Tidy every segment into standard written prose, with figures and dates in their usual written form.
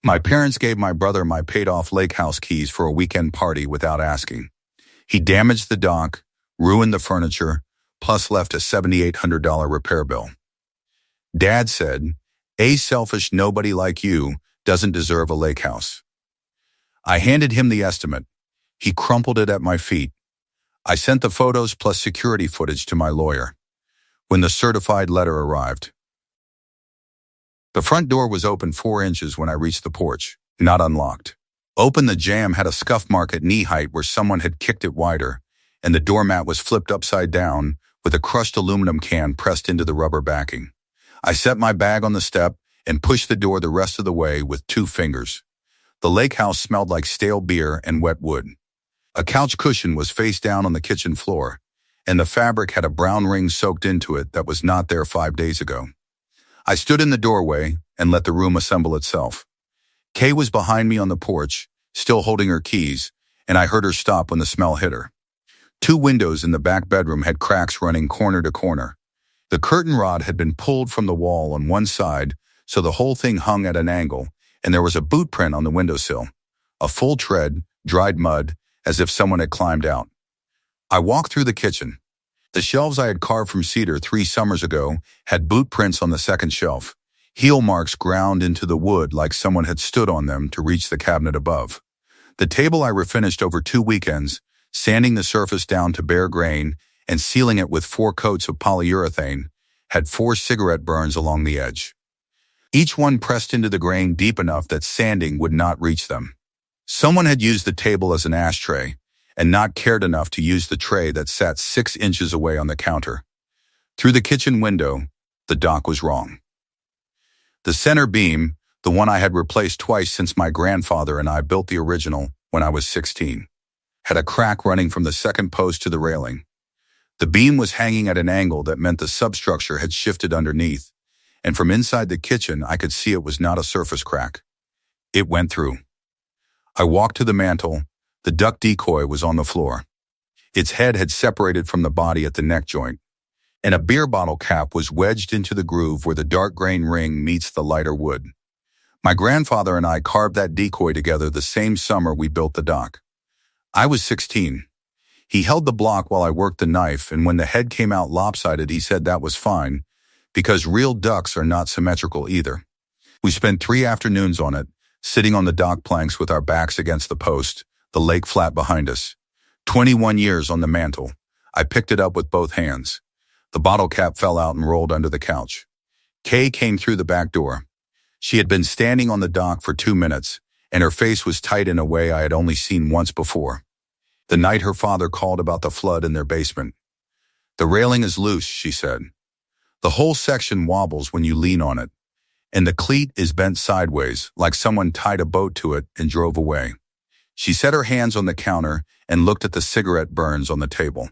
My parents gave my brother my paid-off lake house keys for a weekend party without asking. He damaged the dock, ruined the furniture, plus left a $7,800 repair bill. Dad said, "A selfish nobody like you doesn't deserve a lake house." I handed him the estimate. He crumpled it at my feet. I sent the photos plus security footage to my lawyer. When the certified letter arrived, the front door was open 4 inches when I reached the porch, not unlocked. Open, the jamb had a scuff mark at knee height where someone had kicked it wider, and the doormat was flipped upside down with a crushed aluminum can pressed into the rubber backing. I set my bag on the step and pushed the door the rest of the way with 2 fingers. The lake house smelled like stale beer and wet wood. A couch cushion was face down on the kitchen floor, and the fabric had a brown ring soaked into it that was not there 5 days ago. I stood in the doorway and let the room assemble itself. Kay was behind me on the porch, still holding her keys, and I heard her stop when the smell hit her. 2 windows in the back bedroom had cracks running corner to corner. The curtain rod had been pulled from the wall on one side, so the whole thing hung at an angle, and there was a boot print on the windowsill. A full tread, dried mud, as if someone had climbed out. I walked through the kitchen. The shelves I had carved from cedar 3 summers ago had boot prints on the second shelf, heel marks ground into the wood like someone had stood on them to reach the cabinet above. The table I refinished over 2 weekends, sanding the surface down to bare grain and sealing it with 4 coats of polyurethane, had 4 cigarette burns along the edge. Each one pressed into the grain deep enough that sanding would not reach them. Someone had used the table as an ashtray and not cared enough to use the tray that sat 6 inches away on the counter. Through the kitchen window, the dock was wrong. The center beam, the one I had replaced twice since my grandfather and I built the original when I was 16, had a crack running from the second post to the railing. The beam was hanging at an angle that meant the substructure had shifted underneath, and from inside the kitchen I could see it was not a surface crack. It went through. I walked to the mantel. The duck decoy was on the floor. Its head had separated from the body at the neck joint, and a beer bottle cap was wedged into the groove where the dark grain ring meets the lighter wood. My grandfather and I carved that decoy together the same summer we built the dock. I was 16. He held the block while I worked the knife, and when the head came out lopsided, he said that was fine, because real ducks are not symmetrical either. We spent 3 afternoons on it, sitting on the dock planks with our backs against the post, the lake flat behind us. 21 years on the mantel. I picked it up with both hands. The bottle cap fell out and rolled under the couch. Kay came through the back door. She had been standing on the dock for 2 minutes, and her face was tight in a way I had only seen once before. The night her father called about the flood in their basement. "The railing is loose," she said. "The whole section wobbles when you lean on it, and the cleat is bent sideways, like someone tied a boat to it and drove away." She set her hands on the counter and looked at the cigarette burns on the table.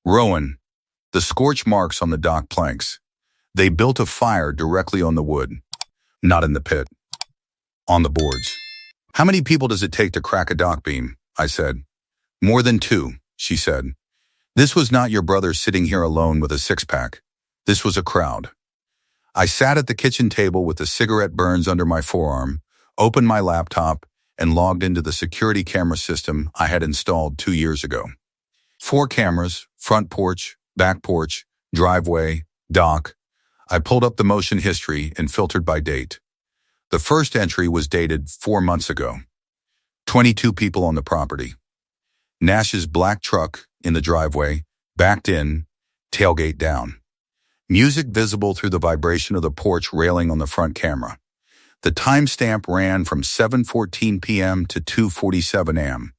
"Rowan, the scorch marks on the dock planks. They built a fire directly on the wood. Not in the pit. On the boards." "How many people does it take to crack a dock beam?" I said. "More than 2, she said. "This was not your brother sitting here alone with a 6-pack. This was a crowd." I sat at the kitchen table with the cigarette burns under my forearm, opened my laptop, and logged into the security camera system I had installed 2 years ago. 4 cameras, front porch, back porch, driveway, dock. I pulled up the motion history and filtered by date. The first entry was dated 4 months ago. 22 people on the property. Nash's black truck in the driveway, backed in, tailgate down. Music visible through the vibration of the porch railing on the front camera. The timestamp ran from 7:14 p.m. to 2:47 a.m.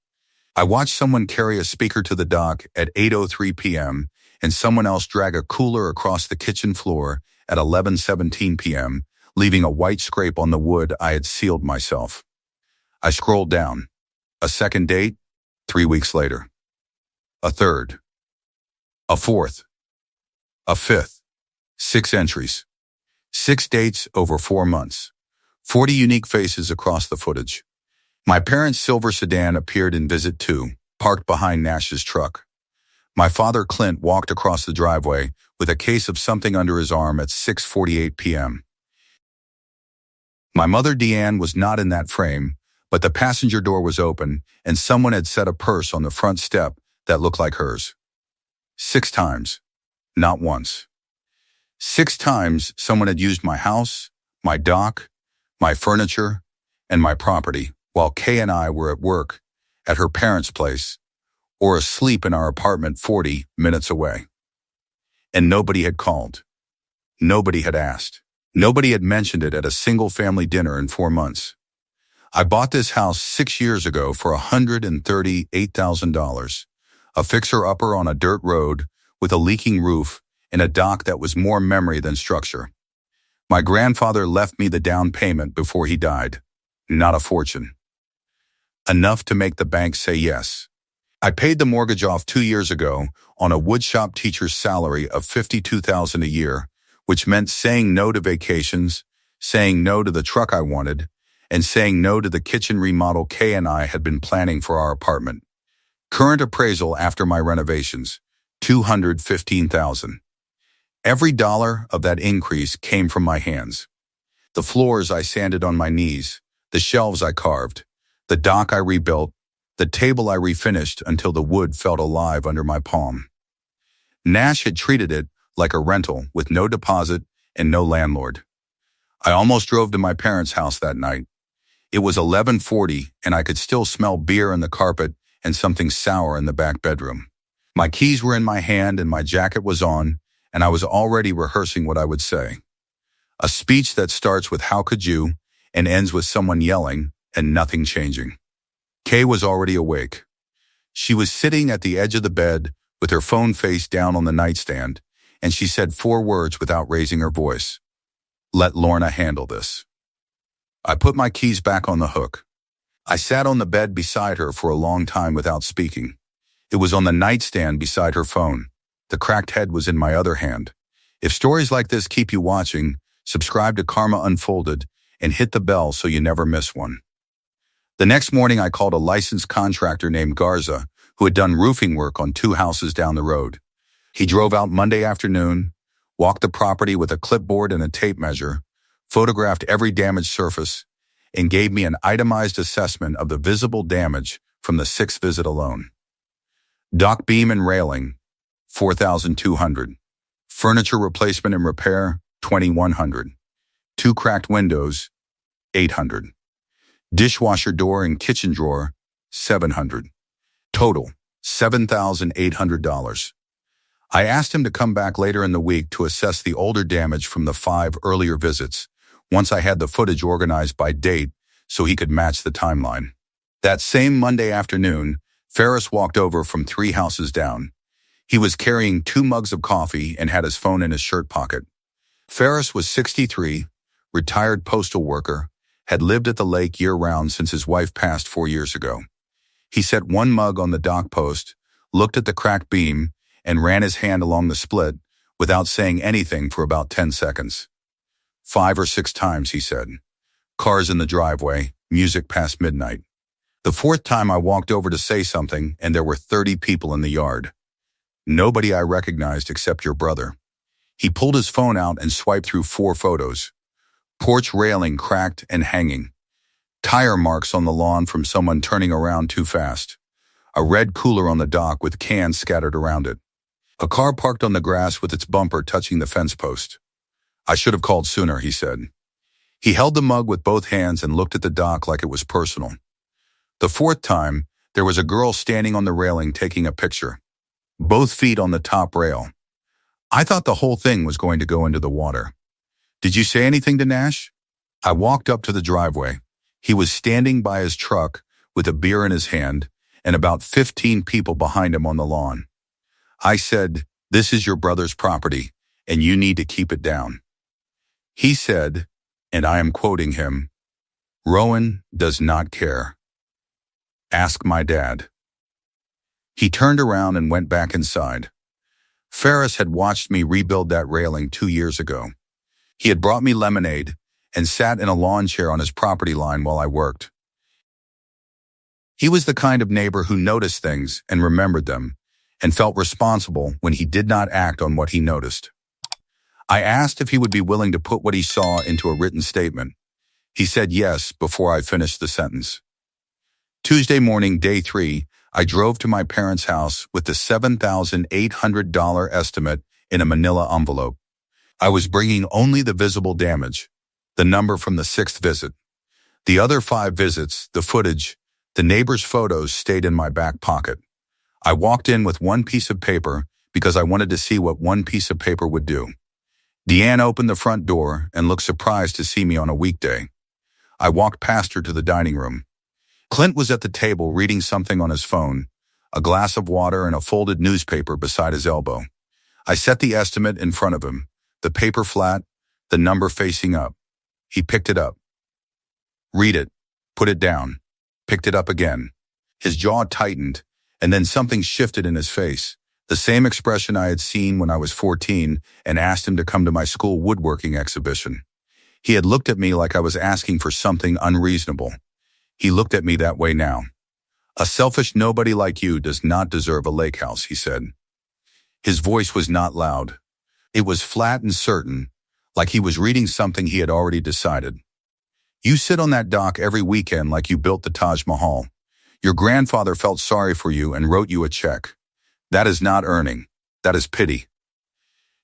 I watched someone carry a speaker to the dock at 8:03 p.m. and someone else drag a cooler across the kitchen floor at 11:17 p.m., leaving a white scrape on the wood I had sealed myself. I scrolled down. A second date, 3 weeks later. A third. A fourth. A fifth. 6 entries. 6 dates over 4 months. 40 unique faces across the footage. My parents' silver sedan appeared in visit 2, parked behind Nash's truck. My father, Clint, walked across the driveway with a case of something under his arm at 6:48 p.m. My mother Deanne was not in that frame, but the passenger door was open and someone had set a purse on the front step that looked like hers. 6 times, not once. 6 times someone had used my house, my dock, my furniture, and my property while Kay and I were at work at her parents' place or asleep in our apartment 40 minutes away. And nobody had called. Nobody had asked. Nobody had mentioned it at a single family dinner in 4 months. I bought this house 6 years ago for $138,000, a fixer-upper on a dirt road with a leaking roof and a dock that was more memory than structure. My grandfather left me the down payment before he died. Not a fortune. Enough to make the bank say yes. I paid the mortgage off 2 years ago on a woodshop teacher's salary of $52,000 a year, which meant saying no to vacations, saying no to the truck I wanted, and saying no to the kitchen remodel Kay and I had been planning for our apartment. Current appraisal after my renovations, $215,000. Every dollar of that increase came from my hands. The floors I sanded on my knees, the shelves I carved, the dock I rebuilt, the table I refinished until the wood felt alive under my palm. Nash had treated it like a rental with no deposit and no landlord. I almost drove to my parents' house that night. It was 11:40 and I could still smell beer in the carpet and something sour in the back bedroom. My keys were in my hand and my jacket was on, and I was already rehearsing what I would say. A speech that starts with "How could you?" and ends with someone yelling and nothing changing. Kay was already awake. She was sitting at the edge of the bed with her phone face down on the nightstand, and she said 4 words without raising her voice. "Let Lorna handle this." I put my keys back on the hook. I sat on the bed beside her for a long time without speaking. It was on the nightstand beside her phone. The cracked head was in my other hand. If stories like this keep you watching, subscribe to Karma Unfolded and hit the bell so you never miss one. The next morning I called a licensed contractor named Garza who had done roofing work on 2 houses down the road. He drove out Monday afternoon, walked the property with a clipboard and a tape measure, photographed every damaged surface, and gave me an itemized assessment of the visible damage from the 6th visit alone. Dock beam and railing, $4,200. Furniture replacement and repair, $2,100. 2 cracked windows, $800. Dishwasher door and kitchen drawer, $700. Total, $7,800. I asked him to come back later in the week to assess the older damage from the 5 earlier visits, once I had the footage organized by date so he could match the timeline. That same Monday afternoon, Ferris walked over from 3 houses down. He was carrying 2 mugs of coffee and had his phone in his shirt pocket. Ferris was 63, retired postal worker, had lived at the lake year-round since his wife passed 4 years ago. He set 1 mug on the dock post, looked at the cracked beam, and ran his hand along the split without saying anything for about 10 seconds. 5 or 6 times, he said. Cars in the driveway, music past midnight. The 4th time I walked over to say something and there were 30 people in the yard. Nobody I recognized except your brother. He pulled his phone out and swiped through 4 photos. Porch railing cracked and hanging. Tire marks on the lawn from someone turning around too fast. A red cooler on the dock with cans scattered around it. A car parked on the grass with its bumper touching the fence post. I should have called sooner, he said. He held the mug with both hands and looked at the dock like it was personal. The 4th time, there was a girl standing on the railing taking a picture. Both feet on the top rail. I thought the whole thing was going to go into the water. Did you say anything to Nash? I walked up to the driveway. He was standing by his truck with a beer in his hand and about 15 people behind him on the lawn. I said, "This is your brother's property, and you need to keep it down." He said, and I am quoting him, "Rowan does not care. Ask my dad." He turned around and went back inside. Ferris had watched me rebuild that railing 2 years ago. He had brought me lemonade and sat in a lawn chair on his property line while I worked. He was the kind of neighbor who noticed things and remembered them, and felt responsible when he did not act on what he noticed. I asked if he would be willing to put what he saw into a written statement. He said yes before I finished the sentence. Tuesday morning, day 3, I drove to my parents' house with the $7,800 estimate in a manila envelope. I was bringing only the visible damage, the number from the 6th visit. The other 5 visits, the footage, the neighbor's photos stayed in my back pocket. I walked in with one piece of paper because I wanted to see what one piece of paper would do. Deanne opened the front door and looked surprised to see me on a weekday. I walked past her to the dining room. Clint was at the table reading something on his phone, a glass of water and a folded newspaper beside his elbow. I set the estimate in front of him, the paper flat, the number facing up. He picked it up. Read it, put it down, picked it up again. His jaw tightened, and then something shifted in his face, the same expression I had seen when I was 14 and asked him to come to my school woodworking exhibition. He had looked at me like I was asking for something unreasonable. He looked at me that way now. A selfish nobody like you does not deserve a lake house, he said. His voice was not loud. It was flat and certain, like he was reading something he had already decided. You sit on that dock every weekend like you built the Taj Mahal. Your grandfather felt sorry for you and wrote you a check. That is not earning. That is pity.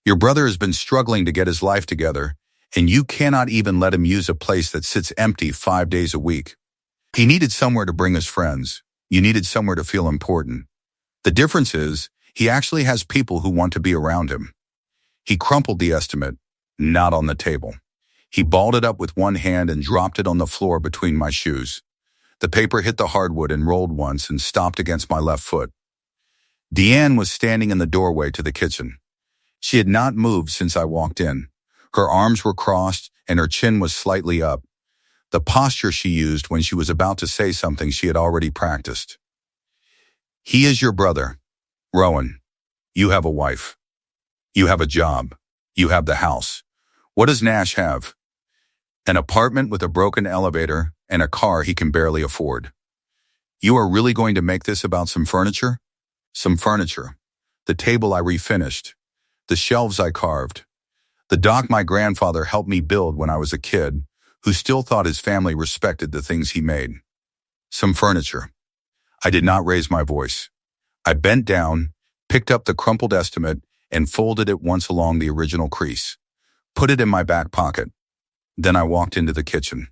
Your brother has been struggling to get his life together, and you cannot even let him use a place that sits empty 5 days a week. He needed somewhere to bring his friends. You needed somewhere to feel important. The difference is, he actually has people who want to be around him. He crumpled the estimate, not on the table. He balled it up with one hand and dropped it on the floor between my shoes. The paper hit the hardwood and rolled once and stopped against my left foot. Deanne was standing in the doorway to the kitchen. She had not moved since I walked in. Her arms were crossed and her chin was slightly up, the posture she used when she was about to say something she had already practiced. He is your brother, Rowan. You have a wife. You have a job. You have the house. What does Nash have? An apartment with a broken elevator and a car he can barely afford. You are really going to make this about some furniture? Some furniture. The table I refinished. The shelves I carved. The dock my grandfather helped me build when I was a kid, who still thought his family respected the things he made. Some furniture. I did not raise my voice. I bent down, picked up the crumpled estimate, and folded it once along the original crease. Put it in my back pocket. Then I walked into the kitchen.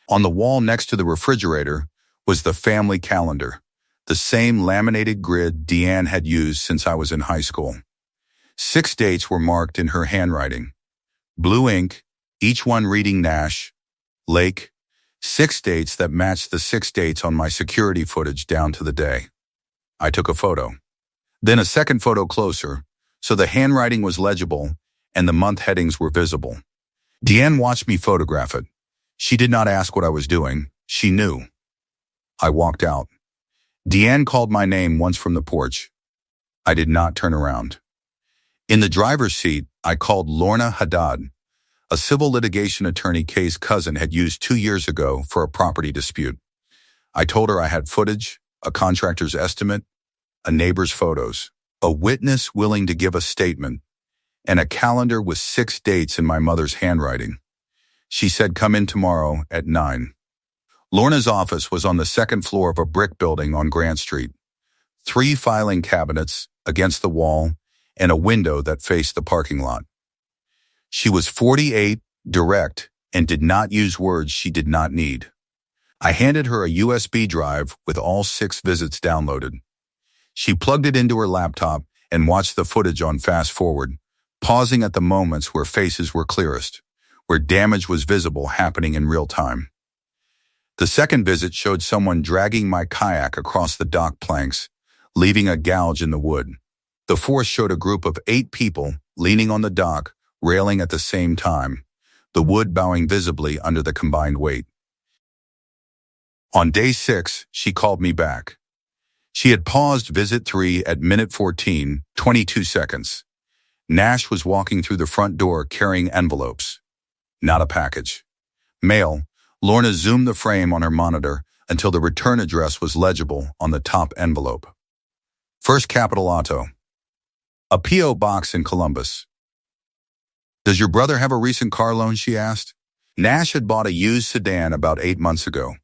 On the wall next to the refrigerator was the family calendar, the same laminated grid Deanne had used since I was in high school. 6 dates were marked in her handwriting. Blue ink, each one reading Nash, Lake, 6 dates that matched the 6 dates on my security footage down to the day. I took a photo. Then a second photo closer, so the handwriting was legible and the month headings were visible. Deanne watched me photograph it. She did not ask what I was doing. She knew. I walked out. Deanne called my name once from the porch. I did not turn around. In the driver's seat, I called Lorna Haddad, a civil litigation attorney Kay's cousin had used 2 years ago for a property dispute. I told her I had footage, a contractor's estimate, a neighbor's photos, a witness willing to give a statement, and a calendar with 6 dates in my mother's handwriting. She said, "Come in tomorrow at 9. Lorna's office was on the second floor of a brick building on Grant Street. 3 filing cabinets against the wall and a window that faced the parking lot. She was 48, direct, and did not use words she did not need. I handed her a USB drive with all 6 visits downloaded. She plugged it into her laptop and watched the footage on fast forward, pausing at the moments where faces were clearest, where damage was visible happening in real time. The second visit showed someone dragging my kayak across the dock planks, leaving a gouge in the wood. The fourth showed a group of 8 people leaning on the dock, railing at the same time, the wood bowing visibly under the combined weight. On day 6, she called me back. She had paused visit 3 at minute 14, 22 seconds. Nash was walking through the front door carrying envelopes. Not a package. Mail. Lorna zoomed the frame on her monitor until the return address was legible on the top envelope. First Capital Auto. A P.O. box in Columbus. Does your brother have a recent car loan, she asked. Nash had bought a used sedan about 8 months ago.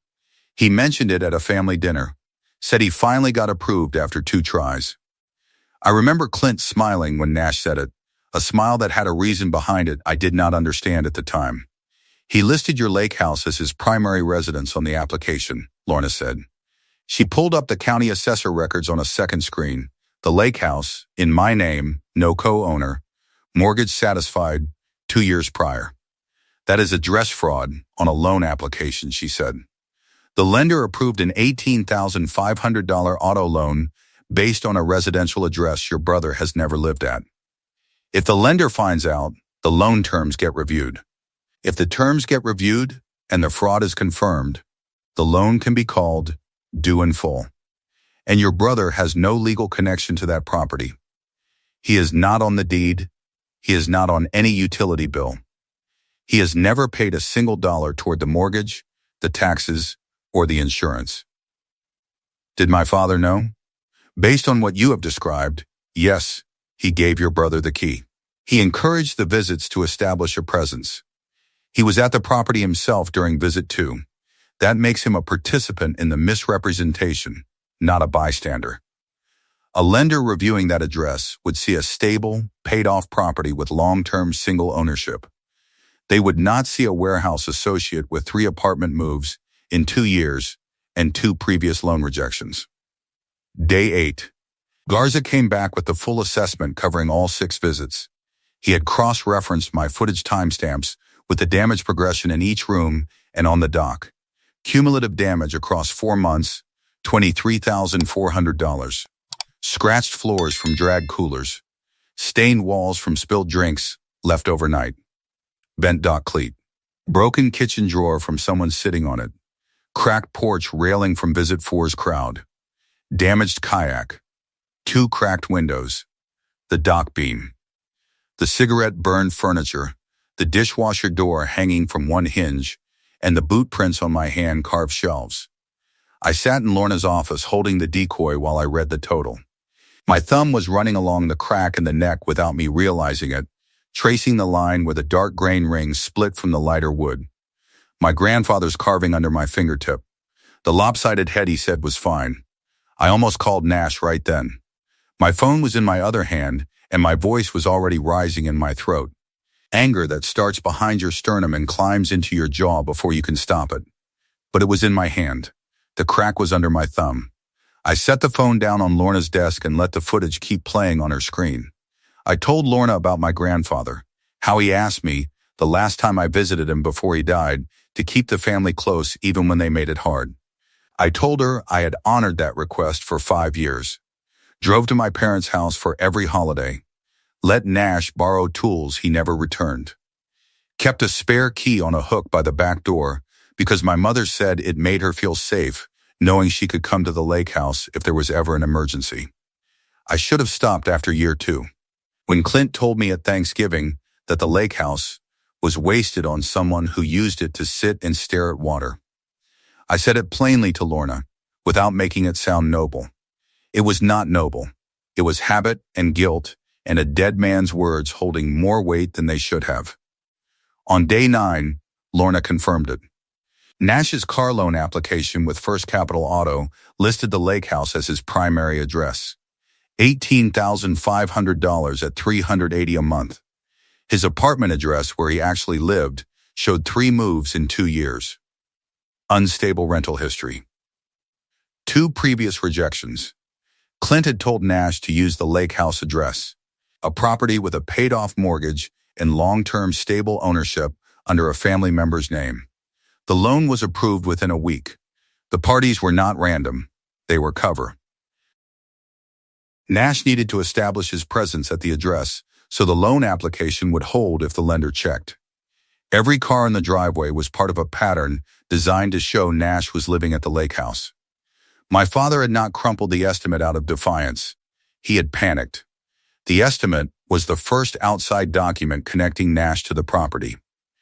He mentioned it at a family dinner, said he finally got approved after 2 tries. I remember Clint smiling when Nash said it, a smile that had a reason behind it I did not understand at the time. He listed your lake house as his primary residence on the application, Lorna said. She pulled up the county assessor records on a second screen. The lake house, in my name, no co-owner, mortgage satisfied, 2 years prior. That is address fraud on a loan application, she said. The lender approved an $18,500 auto loan based on a residential address your brother has never lived at. If the lender finds out, the loan terms get reviewed. If the terms get reviewed and the fraud is confirmed, the loan can be called due in full. And your brother has no legal connection to that property. He is not on the deed. He is not on any utility bill. He has never paid a single dollar toward the mortgage, the taxes, or the insurance. Did my father know? Based on what you have described, yes, he gave your brother the key. He encouraged the visits to establish a presence. He was at the property himself during visit 2. That makes him a participant in the misrepresentation, not a bystander. A lender reviewing that address would see a stable, paid-off property with long-term single ownership. They would not see a warehouse associate with 3 apartment moves in 2 years and 2 previous loan rejections. Day 8. Garza came back with the full assessment covering all 6 visits. He had cross-referenced my footage timestamps with the damage progression in each room and on the dock. Cumulative damage across 4 months, $23,400. Scratched floors from drag coolers. Stained walls from spilled drinks left overnight. Bent dock cleat. Broken kitchen drawer from someone sitting on it. Cracked porch railing from visit 4's crowd. Damaged kayak. 2 cracked windows. The dock beam. The cigarette-burned furniture. The dishwasher door hanging from one hinge. And the boot prints on my hand-carved shelves. I sat in Lorna's office holding the decoy while I read the total. My thumb was running along the crack in the neck without me realizing it, tracing the line where the dark grain rings split from the lighter wood. My grandfather's carving under my fingertip. The lopsided head he said was fine. I almost called Nash right then. My phone was in my other hand, and my voice was already rising in my throat. Anger that starts behind your sternum and climbs into your jaw before you can stop it. But it was in my hand. The crack was under my thumb. I set the phone down on Lorna's desk and let the footage keep playing on her screen. I told Lorna about my grandfather, how he asked me, the last time I visited him before he died, to keep the family close even when they made it hard. I told her I had honored that request for 5 years. Drove to my parents' house for every holiday. Let Nash borrow tools he never returned. Kept a spare key on a hook by the back door because my mother said it made her feel safe, knowing she could come to the lake house if there was ever an emergency. I should have stopped after year 2. When Clint told me at Thanksgiving that the lake house was wasted on someone who used it to sit and stare at water. I said it plainly to Lorna, without making it sound noble. It was not noble. It was habit and guilt and a dead man's words holding more weight than they should have. On day 9, Lorna confirmed it. Nash's car loan application with First Capital Auto listed the lake house as his primary address. $18,500 at $380 a month. His apartment address where he actually lived showed 3 moves in 2 years. Unstable rental history. 2 previous rejections. Clint had told Nash to use the lake house address, a property with a paid-off mortgage and long-term stable ownership under a family member's name. The loan was approved within a week. The parties were not random. They were cover. Nash needed to establish his presence at the address so the loan application would hold if the lender checked. Every car in the driveway was part of a pattern designed to show Nash was living at the lake house. My father had not crumpled the estimate out of defiance. He had panicked. The estimate was the first outside document connecting Nash to the property.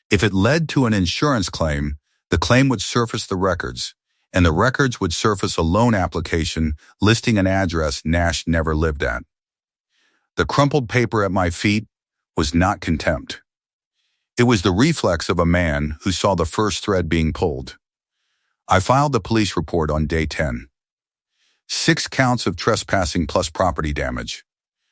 If it led to an insurance claim, the claim would surface the records, and the records would surface a loan application listing an address Nash never lived at. The crumpled paper at my feet was not contempt. It was the reflex of a man who saw the first thread being pulled. I filed the police report on day 10. 6 counts of trespassing plus property damage.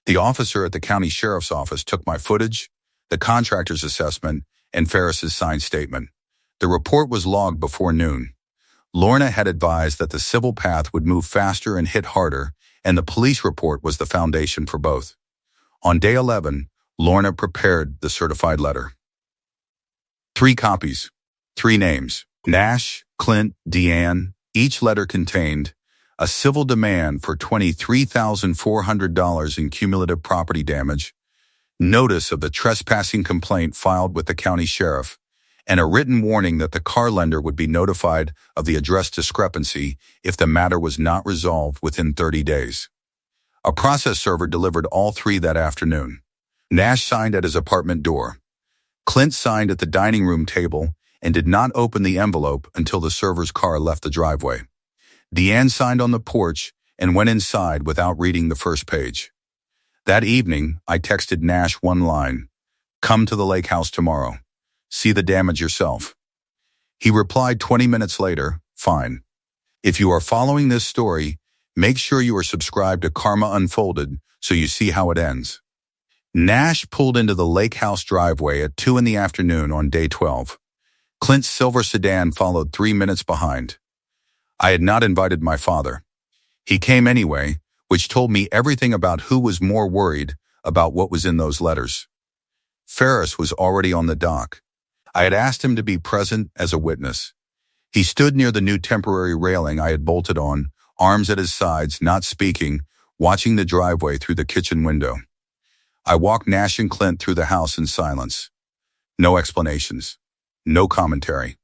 The officer at the county sheriff's office took my footage, the contractor's assessment, and Ferris's signed statement. The report was logged before noon. Lorna had advised that the civil path would move faster and hit harder, and the police report was the foundation for both. On day 11, Lorna prepared the certified letter. 3 copies, 3 names, Nash, Clint, Deanne. Each letter contained a civil demand for $23,400 in cumulative property damage, notice of the trespassing complaint filed with the county sheriff, and a written warning that the car lender would be notified of the address discrepancy if the matter was not resolved within 30 days. A process server delivered all 3 that afternoon. Nash signed at his apartment door. Clint signed at the dining room table and did not open the envelope until the server's car left the driveway. Deanne signed on the porch and went inside without reading the first page. That evening, I texted Nash one line, "Come to the lake house tomorrow. See the damage yourself." He replied 20 minutes later, "Fine. If you are following this story, make sure you are subscribed to Karma Unfolded so you see how it ends." Nash pulled into the lake house driveway at 2 in the afternoon on day 12. Clint's silver sedan followed 3 minutes behind. I had not invited my father. He came anyway, which told me everything about who was more worried about what was in those letters. Ferris was already on the dock. I had asked him to be present as a witness. He stood near the new temporary railing I had bolted on, arms at his sides, not speaking, watching the driveway through the kitchen window. I walked Nash and Clint through the house in silence. No explanations. No commentary.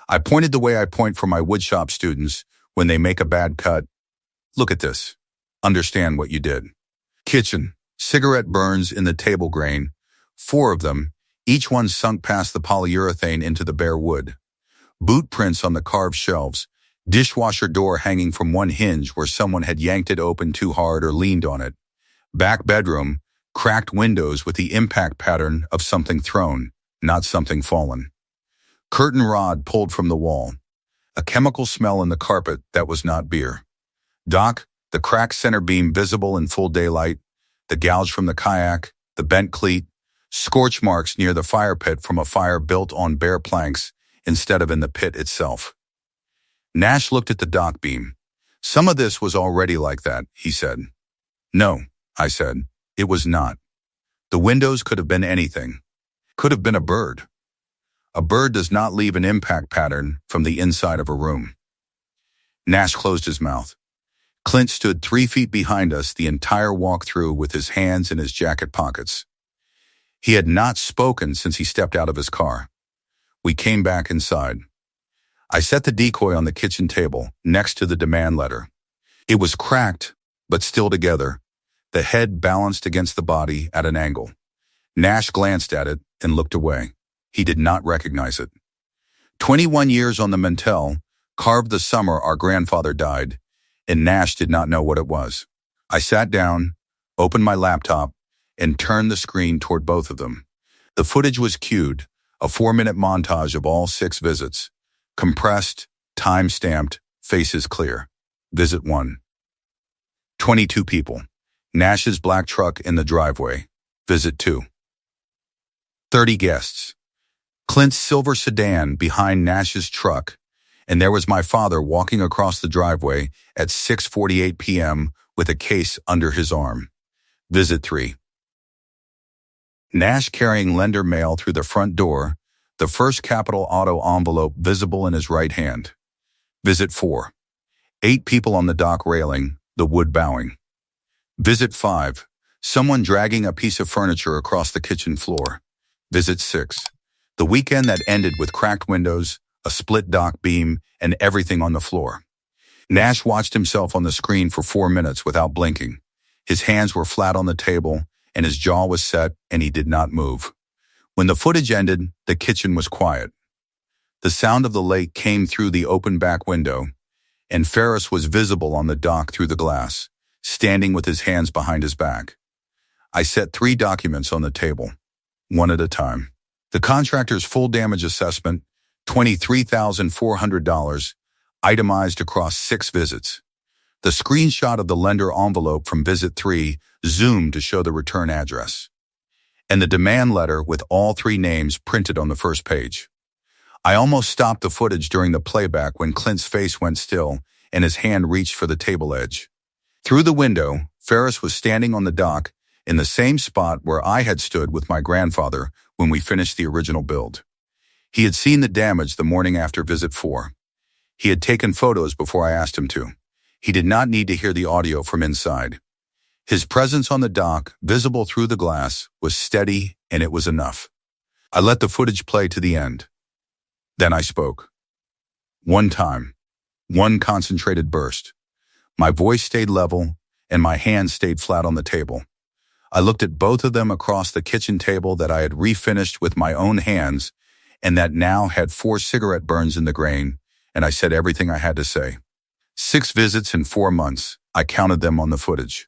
I pointed the way I point for my woodshop students when they make a bad cut. Look at this. Understand what you did. Kitchen. Cigarette burns in the table grain. 4 of them, each one sunk past the polyurethane into the bare wood. Boot prints on the carved shelves. Dishwasher door hanging from one hinge where someone had yanked it open too hard or leaned on it. Back bedroom. Cracked windows with the impact pattern of something thrown, not something fallen. Curtain rod pulled from the wall. A chemical smell in the carpet that was not beer. Dock, the cracked center beam visible in full daylight, the gouge from the kayak, the bent cleat, scorch marks near the fire pit from a fire built on bare planks instead of in the pit itself. Nash looked at the dock beam. "Some of this was already like that," he said. "No," I said. "It was not. The windows could have been anything. Could have been a bird. A bird does not leave an impact pattern from the inside of a room." Nash closed his mouth. Clint stood 3 feet behind us the entire walk through with his hands in his jacket pockets. He had not spoken since he stepped out of his car. We came back inside. I set the decoy on the kitchen table next to the demand letter. It was cracked, but still together, the head balanced against the body at an angle. Nash glanced at it and looked away. He did not recognize it. 21 years on the mantel, carved the summer our grandfather died, and Nash did not know what it was. I sat down, opened my laptop, and turned the screen toward both of them. The footage was cued, a 4-minute montage of all 6 visits. Compressed, time-stamped, faces clear. Visit 1. 22 people. Nash's black truck in the driveway. Visit 2. 30 guests. Clint's silver sedan behind Nash's truck, and there was my father walking across the driveway at 6:48 p.m. with a case under his arm. Visit 3. Nash carrying lender mail through the front door, the First Capital Auto envelope visible in his right hand. Visit 4. 8 people on the dock railing, the wood bowing. Visit 5. Someone dragging a piece of furniture across the kitchen floor. Visit 6. The weekend that ended with cracked windows, a split dock beam, and everything on the floor. Nash watched himself on the screen for 4 minutes without blinking. His hands were flat on the table, and his jaw was set, and he did not move. When the footage ended, the kitchen was quiet. The sound of the lake came through the open back window, and Ferris was visible on the dock through the glass, standing with his hands behind his back. I set 3 documents on the table, one at a time. The contractor's full damage assessment, $23,400, itemized across 6 visits. The screenshot of the lender envelope from visit 3 zoomed to show the return address. And the demand letter with all 3 names printed on the first page. I almost stopped the footage during the playback when Clint's face went still and his hand reached for the table edge. Through the window, Ferris was standing on the dock in the same spot where I had stood with my grandfather when we finished the original build. He had seen the damage the morning after visit 4. He had taken photos before I asked him to. He did not need to hear the audio from inside. His presence on the dock, visible through the glass, was steady, and it was enough. I let the footage play to the end. Then I spoke. One time. One concentrated burst. My voice stayed level, and my hands stayed flat on the table. I looked at both of them across the kitchen table that I had refinished with my own hands and that now had 4 cigarette burns in the grain, and I said everything I had to say. 6 visits in 4 months. I counted them on the footage.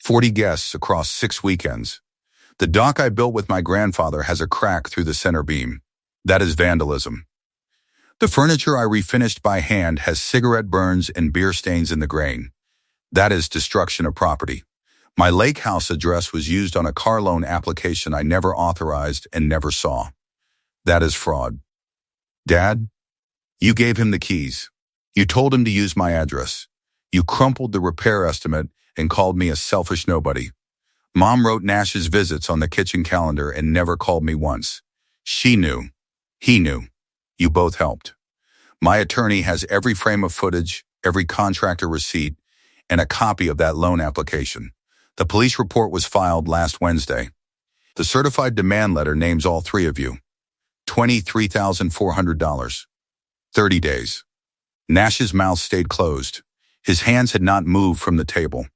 40 guests across 6 weekends. The dock I built with my grandfather has a crack through the center beam. That is vandalism. The furniture I refinished by hand has cigarette burns and beer stains in the grain. That is destruction of property. My lake house address was used on a car loan application I never authorized and never saw. That is fraud. Dad, you gave him the keys. You told him to use my address. You crumpled the repair estimate and called me a selfish nobody. Mom wrote Nash's visits on the kitchen calendar and never called me once. She knew. He knew. You both helped. My attorney has every frame of footage, every contractor receipt, and a copy of that loan application. The police report was filed last Wednesday. The certified demand letter names all 3 of you. $23,400. 30 days. Nash's mouth stayed closed. His hands had not moved from the table.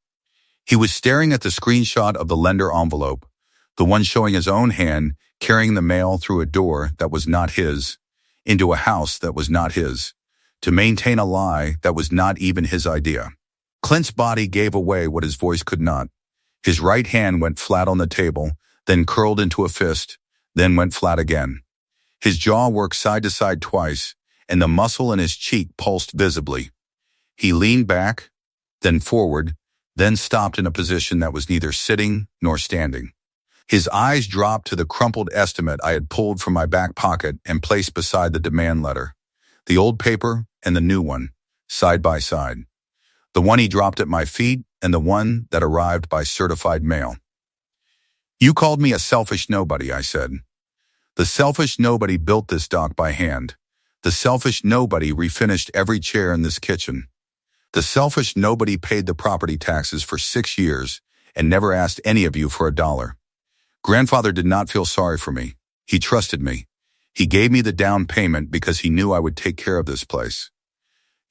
He was staring at the screenshot of the lender envelope, the one showing his own hand carrying the mail through a door that was not his, into a house that was not his, to maintain a lie that was not even his idea. Clint's body gave away what his voice could not. His right hand went flat on the table, then curled into a fist, then went flat again. His jaw worked side to side twice, and the muscle in his cheek pulsed visibly. He leaned back, then forward, then stopped in a position that was neither sitting nor standing. His eyes dropped to the crumpled estimate I had pulled from my back pocket and placed beside the demand letter, the old paper and the new one, side by side. The one he dropped at my feet and the one that arrived by certified mail. You called me a selfish nobody, I said. The selfish nobody built this dock by hand. The selfish nobody refinished every chair in this kitchen. The selfish nobody paid the property taxes for 6 years and never asked any of you for $1. Grandfather did not feel sorry for me. He trusted me. He gave me the down payment because he knew I would take care of this place.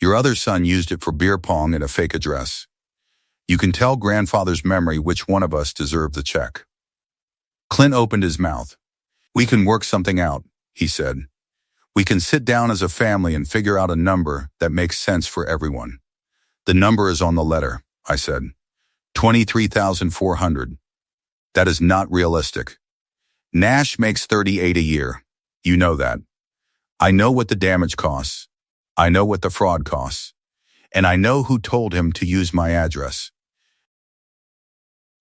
Your other son used it for beer pong and a fake address. You can tell grandfather's memory which one of us deserved the check. Clint opened his mouth. We can work something out, he said. We can sit down as a family and figure out a number that makes sense for everyone. The number is on the letter, I said. 23,400. That is not realistic. Nash makes 38 a year. You know that. I know what the damage costs. I know what the fraud costs. And I know who told him to use my address.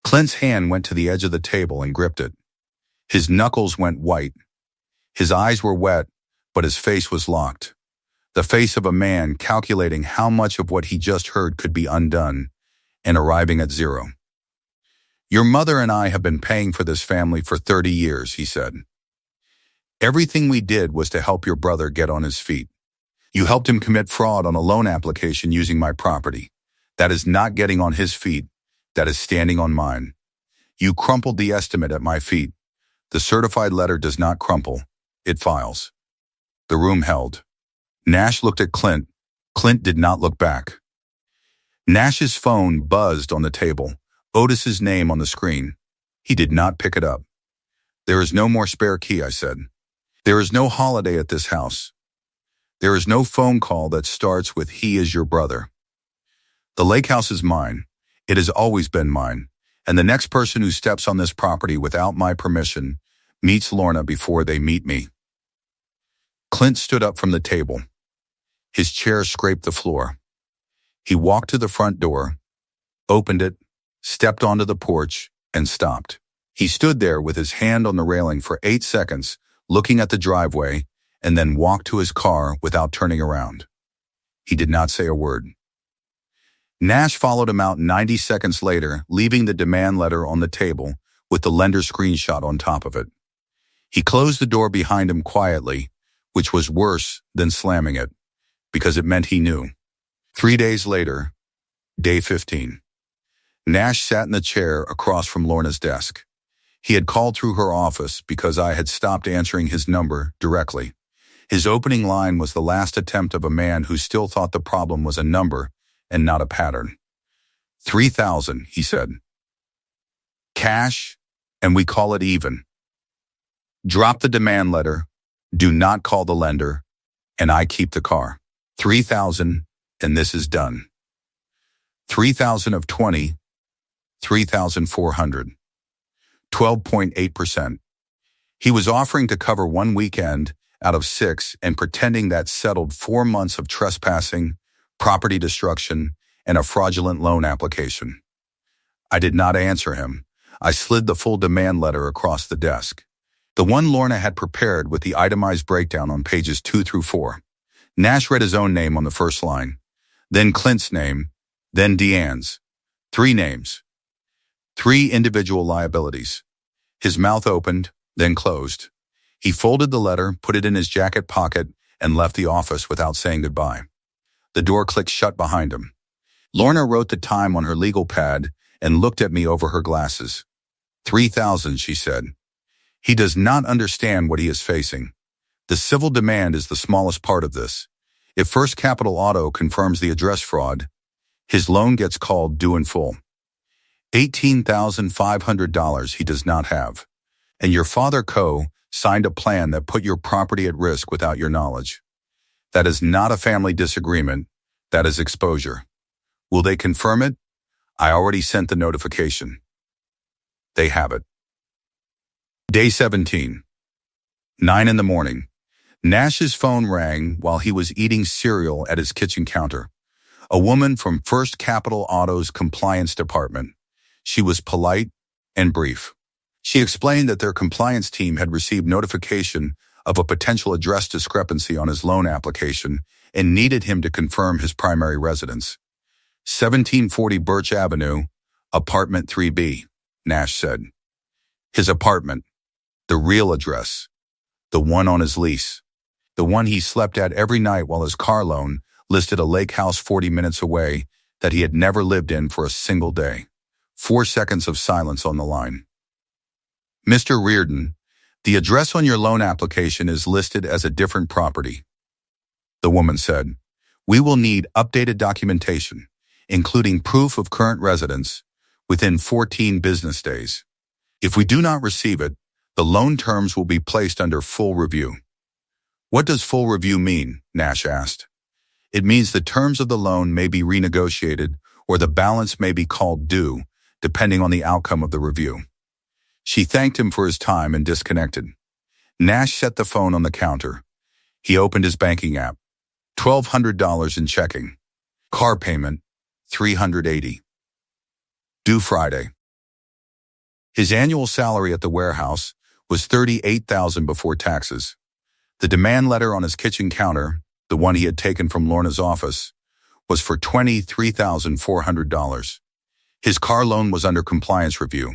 Clint's hand went to the edge of the table and gripped it. His knuckles went white. His eyes were wet, but his face was locked. The face of a man calculating how much of what he just heard could be undone and arriving at 0. Your mother and I have been paying for this family for 30 years, he said. Everything we did was to help your brother get on his feet. You helped him commit fraud on a loan application using my property. That is not getting on his feet. That is standing on mine. You crumpled the estimate at my feet. The certified letter does not crumple. It files. The room held. Nash looked at Clint. Clint did not look back. Nash's phone buzzed on the table. Otis's name on the screen. He did not pick it up. There is no more spare key, I said. There is no holiday at this house. There is no phone call that starts with "he is your brother." The lake house is mine. It has always been mine. And the next person who steps on this property without my permission Meets Lorna before they meet me. Clint stood up from the table. His chair scraped the floor. He walked to the front door, opened it, stepped onto the porch, and stopped. He stood there with his hand on the railing for 8 seconds, looking at the driveway, and then walked to his car without turning around. He did not say a word. Nash followed him out 90 seconds later, leaving the demand letter on the table with the lender's screenshot on top of it. He closed the door behind him quietly, which was worse than slamming it, because it meant he knew. 3 days later, day 15. Nash sat in the chair across from Lorna's desk. He had called through her office because I had stopped answering his number directly. His opening line was the last attempt of a man who still thought the problem was a number and not a pattern. 3,000, he said. Cash, and we call it even. Drop the demand letter, do not call the lender, and I keep the car. 3,000, and this is done. 3,000 of 20, 3,400. 12.8%. He was offering to cover 1 weekend out of 6 and pretending that settled 4 months of trespassing, property destruction, and a fraudulent loan application. I did not answer him. I slid the full demand letter across the desk. The one Lorna had prepared with the itemized breakdown on pages 2 through 4. Nash read his own name on the first line, then Clint's name, then Deanne's. 3 names. 3 individual liabilities. His mouth opened, then closed. He folded the letter, put it in his jacket pocket, and left the office without saying goodbye. The door clicked shut behind him. Lorna wrote the time on her legal pad and looked at me over her glasses. 3,000, she said. He does not understand what he is facing. The civil demand is the smallest part of this. If First Capital Auto confirms the address fraud, his loan gets called due in full. $18,500 he does not have. And your father Co. signed a plan that put your property at risk without your knowledge. That is not a family disagreement. That is exposure. Will they confirm it? I already sent the notification. They have it. Day 17. 9 in the morning. Nash's phone rang while he was eating cereal at his kitchen counter. A woman from First Capital Auto's compliance department. She was polite and brief. She explained that their compliance team had received notification of a potential address discrepancy on his loan application and needed him to confirm his primary residence. 1740 Birch Avenue, apartment 3B, Nash said. His apartment, the real address, the one on his lease, the one he slept at every night while his car loan listed a lake house 40 minutes away that he had never lived in for a single day. 4 seconds of silence on the line. Mr. Reardon, the address on your loan application is listed as a different property. The woman said, we will need updated documentation, including proof of current residence, within 14 business days. If we do not receive it, the loan terms will be placed under full review. What does full review mean? Nash asked. It means the terms of the loan may be renegotiated or the balance may be called due, depending on the outcome of the review. She thanked him for his time and disconnected. Nash set the phone on the counter. He opened his banking app. $1,200 in checking. Car payment, $380. Due Friday. His annual salary at the warehouse was $38,000 before taxes. The demand letter on his kitchen counter, the one he had taken from Lorna's office, was for $23,400. His car loan was under compliance review.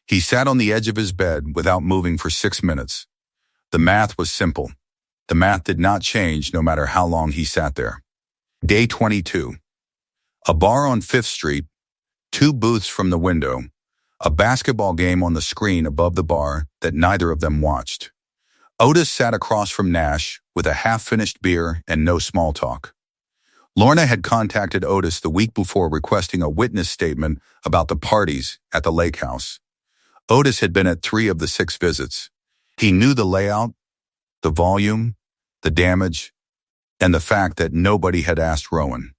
He sat on the edge of his bed without moving for 6 minutes. The math was simple. The math did not change no matter how long he sat there. Day 22. A bar on 5th Street, 2 booths from the window, a basketball game on the screen above the bar that neither of them watched. Otis sat across from Nash with a half-finished beer and no small talk. Lorna had contacted Otis the week before requesting a witness statement about the parties at the lake house. Otis had been at 3 of the 6 visits. He knew the layout, the volume, the damage, and the fact that nobody had asked Rowan.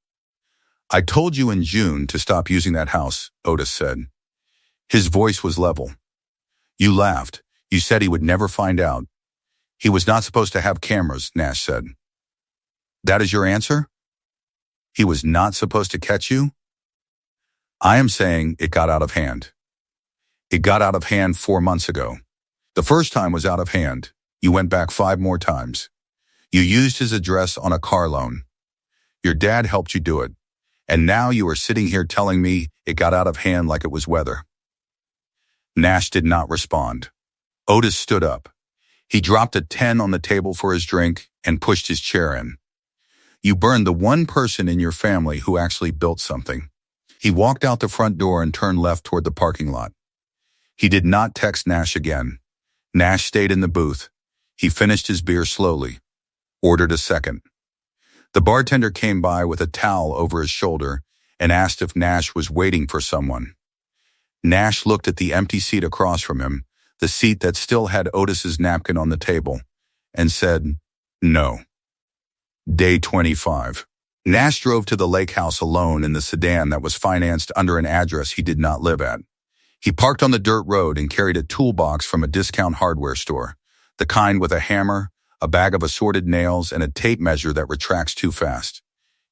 I told you in June to stop using that house, Otis said. His voice was level. You laughed. You said he would never find out. He was not supposed to have cameras, Nash said. That is your answer? He was not supposed to catch you? I am saying it got out of hand. It got out of hand 4 months ago. The first time was out of hand. You went back 5 more times. You used his address on a car loan. Your dad helped you do it. And now you are sitting here telling me it got out of hand like it was weather. Nash did not respond. Otis stood up. He dropped a 10 on the table for his drink and pushed his chair in. You burned the one person in your family who actually built something. He walked out the front door and turned left toward the parking lot. He did not text Nash again. Nash stayed in the booth. He finished his beer slowly. Ordered a second. The bartender came by with a towel over his shoulder and asked if Nash was waiting for someone. Nash looked at the empty seat across from him, the seat that still had Otis's napkin on the table, and said, no. Day 25. Nash drove to the lake house alone in the sedan that was financed under an address he did not live at. He parked on the dirt road and carried a toolbox from a discount hardware store, the kind with a hammer, a bag of assorted nails, and a tape measure that retracts too fast.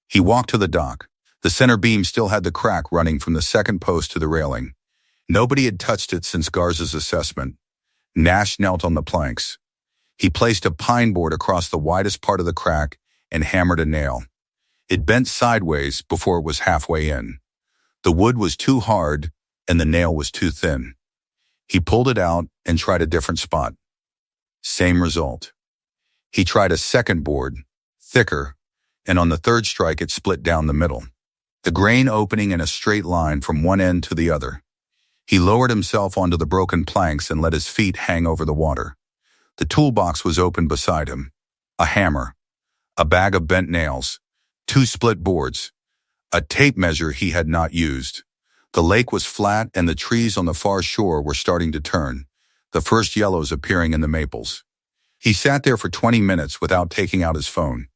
He walked to the dock. The center beam still had the crack running from the second post to the railing. Nobody had touched it since Garza's assessment. Nash knelt on the planks. He placed a pine board across the widest part of the crack and hammered a nail. It bent sideways before it was halfway in. The wood was too hard and the nail was too thin. He pulled it out and tried a different spot. Same result. He tried a second board, thicker, and on the third strike it split down the middle, the grain opening in a straight line from one end to the other. He lowered himself onto the broken planks and let his feet hang over the water. The toolbox was open beside him. A hammer, a bag of bent nails, 2 split boards, a tape measure he had not used. The lake was flat and the trees on the far shore were starting to turn, the first yellows appearing in the maples. He sat there for 20 minutes without taking out his phone.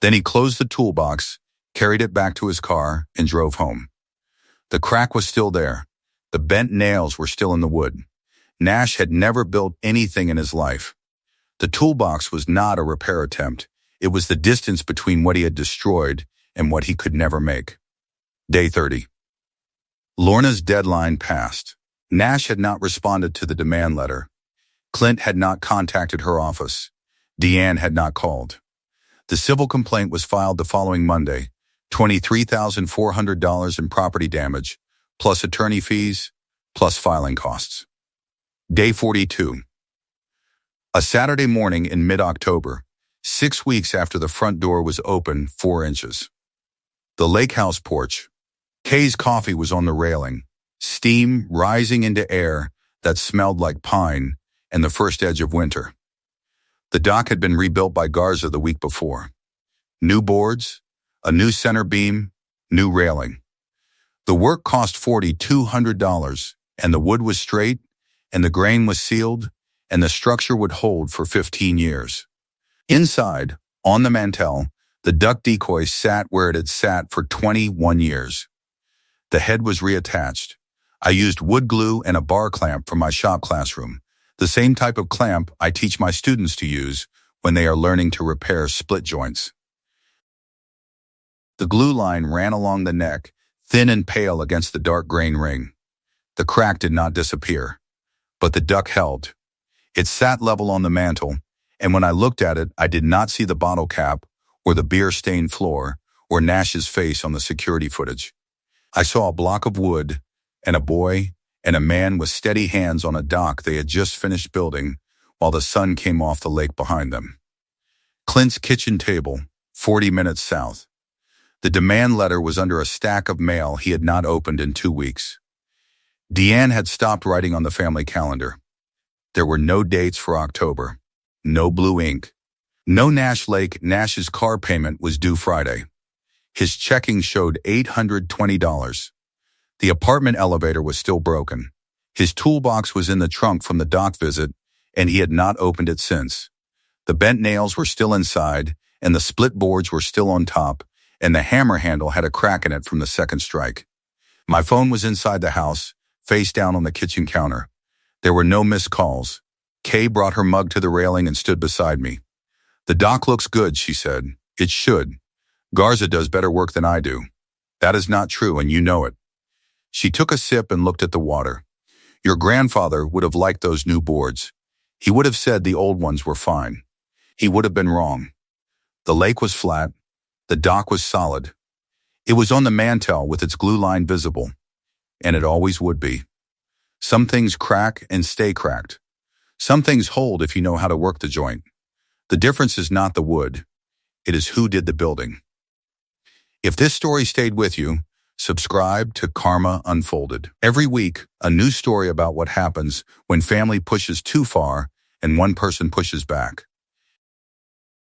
Then he closed the toolbox, carried it back to his car, and drove home. The crack was still there. The bent nails were still in the wood. Nash had never built anything in his life. The toolbox was not a repair attempt. It was the distance between what he had destroyed and what he could never make. Day 30. Lorna's deadline passed. Nash had not responded to the demand letter. Clint had not contacted her office. Deanne had not called. The civil complaint was filed the following Monday, $23,400 in property damage, plus attorney fees, plus filing costs. Day 42. A Saturday morning in mid-October, 6 weeks after the front door was open 4 inches. The lake house porch. Kay's coffee was on the railing, steam rising into air that smelled like pine and the first edge of winter. The dock had been rebuilt by Garza the week before. New boards, a new center beam, new railing. The work cost $4,200, and the wood was straight, and the grain was sealed, and the structure would hold for 15 years. Inside, on the mantel, the duck decoy sat where it had sat for 21 years. The head was reattached. I used wood glue and a bar clamp from my shop classroom, the same type of clamp I teach my students to use when they are learning to repair split joints. The glue line ran along the neck, thin and pale against the dark grain ring. The crack did not disappear, but the duck held. It sat level on the mantel, and when I looked at it, I did not see the bottle cap or the beer-stained floor or Nash's face on the security footage. I saw a block of wood and a boy and a man with steady hands on a dock they had just finished building while the sun came off the lake behind them. Clint's kitchen table, 40 minutes south. The demand letter was under a stack of mail he had not opened in 2 weeks. Deanne had stopped writing on the family calendar. There were no dates for October, no blue ink, no Nash Lake. Nash's car payment was due Friday. His checking showed $820. The apartment elevator was still broken. His toolbox was in the trunk from the dock visit, and he had not opened it since. The bent nails were still inside, and the split boards were still on top, and the hammer handle had a crack in it from the second strike. My phone was inside the house, face down on the kitchen counter. There were no missed calls, Kay brought her mug to the railing and stood beside me. The dock looks good, she said. It should. Garza does better work than I do. That is not true, and you know it. She took a sip and looked at the water. Your grandfather would have liked those new boards. He would have said the old ones were fine. He would have been wrong. The lake was flat. The dock was solid. It was on the mantel with its glue line visible. And it always would be. Some things crack and stay cracked. Some things hold if you know how to work the joint. The difference is not the wood. It is who did the building. If this story stayed with you, subscribe to Karma Unfolded. Every week, a new story about what happens when family pushes too far and one person pushes back.